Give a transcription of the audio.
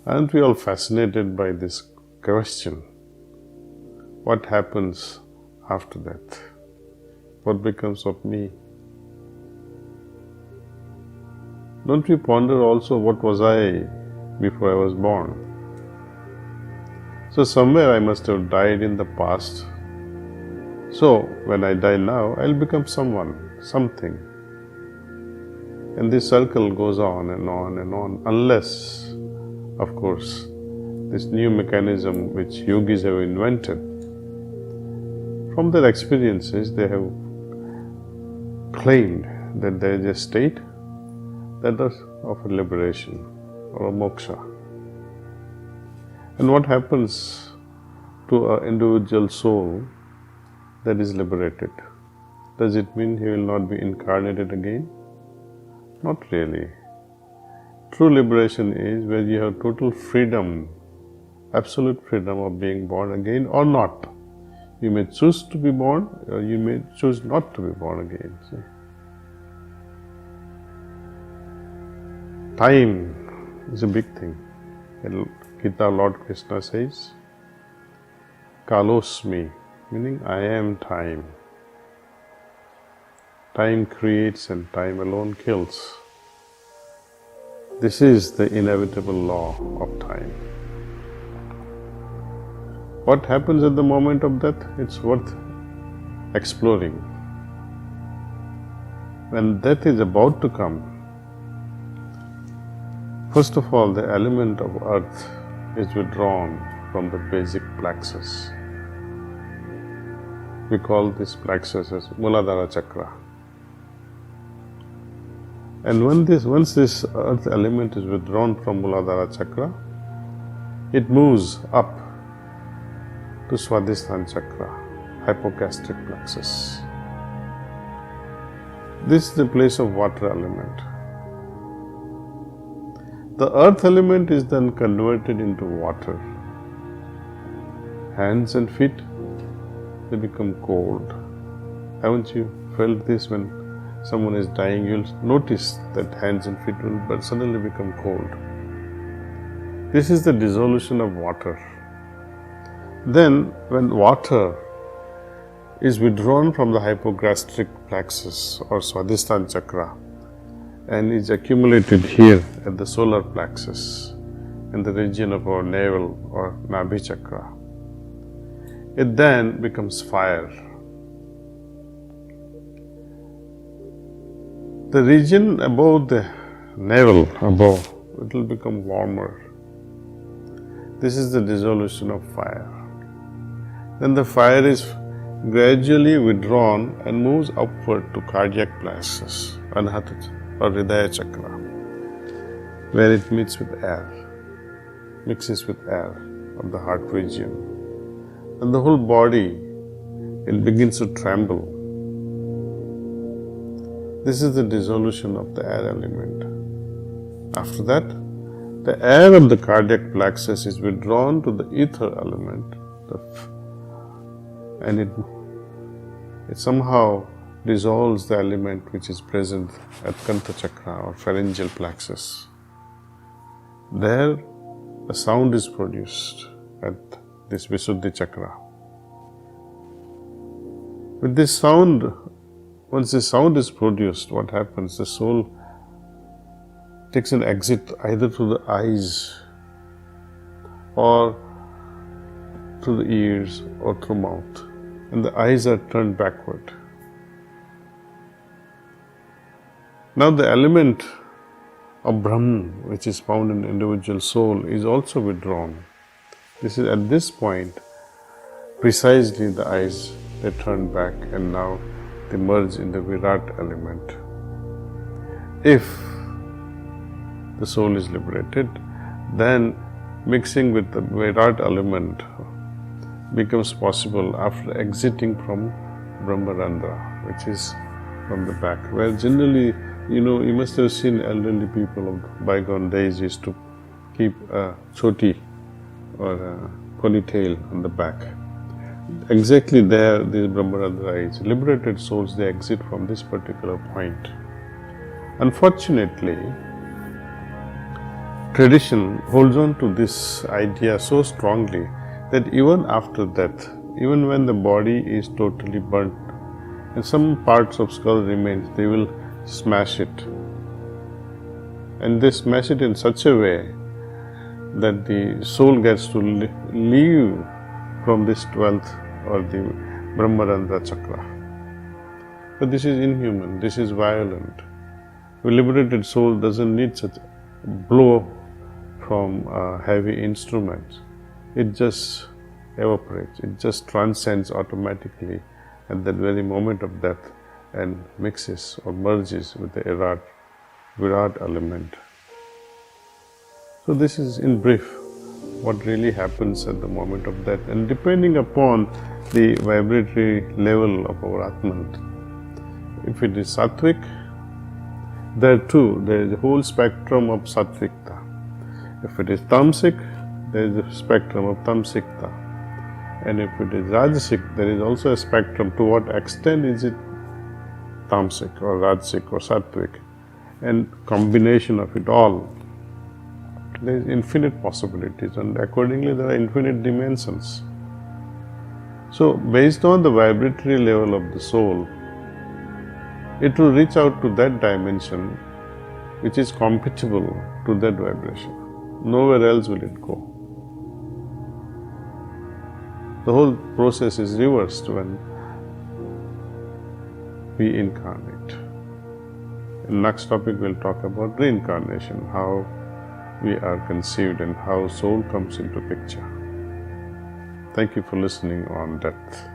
Aren't we all fascinated by this question? What happens after death? What becomes of me? Don't we ponder also what was I before I was born? So somewhere I must have died in the past. So when I die now, I'll become someone, something. And this circle goes on and on and on, unless, of course, this new mechanism which yogis have invented, from their experiences they have claimed that there is a state that is of a liberation or a moksha. And what happens to an individual soul that is liberated? Does it mean he will not be incarnated again? Not really. True liberation is where you have total freedom, absolute freedom of being born again or not. You may choose to be born or you may choose not to be born again. See? Time is a big thing. In Gita, Lord Krishna says, Kalosmi, meaning I am time. Time creates and time alone kills. This is the inevitable law of time. What happens at the moment of death? It's worth exploring. When death is about to come, first of all, the element of earth is withdrawn from the basic plexus. We call this plexus as Muladhara Chakra. And once this earth element is withdrawn from Muladhara Chakra, it moves up to Swadhisthana Chakra, hypogastric plexus. This is the place of water element. The earth element is then converted into water. Hands and feet, they become cold. Haven't you felt this when someone is dying? You'll notice that hands and feet will suddenly become cold. This is the dissolution of water. Then, when water is withdrawn from the hypogastric plexus or Swadhisthana Chakra and is accumulated here at the solar plexus in the region of our navel or Nabhi Chakra, it then becomes fire. The region above the navel, above, it will become warmer. This is the dissolution of fire. Then the fire is gradually withdrawn and moves upward to cardiac plexus, Anahata or Hridaya Chakra, where it meets with air, mixes with air of the heart region. And the whole body, it begins to tremble. This is the dissolution of the air element. After that, the air of the cardiac plexus is withdrawn to the ether element, and it somehow dissolves the element which is present at Kantha Chakra or pharyngeal plexus. There, a sound is produced at this Visuddhi Chakra. With this sound, once the sound is produced, what happens? The soul takes an exit either through the eyes or through the ears or through mouth, and the eyes are turned backward. Now the element of Brahman, which is found in the individual soul, is also withdrawn. This is at this point, precisely the eyes, they turn back and now they merge in the Virat element. If the soul is liberated, then mixing with the Virat element becomes possible after exiting from Brahmarandhra, which is from the back, where generally, you must have seen elderly people of bygone days used to keep a choti or a ponytail on the back. Exactly there, this Brahmarandhra is. Liberated souls, they exit from this particular point. Unfortunately, tradition holds on to this idea so strongly that even after death, even when the body is totally burnt and some parts of skull remains, they will smash it. And they smash it in such a way that the soul gets to leave from this 12th or the Brahmarandra chakra. But this is inhuman, this is violent. A liberated soul doesn't need such a blow from heavy instruments. It just evaporates, it just transcends automatically at that very moment of death and mixes or merges with the Virat element. So this is in brief what really happens at the moment of death, and depending upon the vibratory level of our Atman. If it is Sattvic, there too there is a whole spectrum of Sattvikta. If it is Tamasic, there is a spectrum of Tamsikta. And if it is Rajasic, there is also a spectrum. To what extent is it Tamasic or Rajasic or Sattvic? And combination of it all. There is infinite possibilities, and accordingly there are infinite dimensions. So based on the vibratory level of the soul, it will reach out to that dimension which is compatible to that vibration. Nowhere else will it go. The whole process is reversed when we incarnate. In next topic we'll talk about reincarnation, how we are conceived and how soul comes into picture. Thank you for listening on death.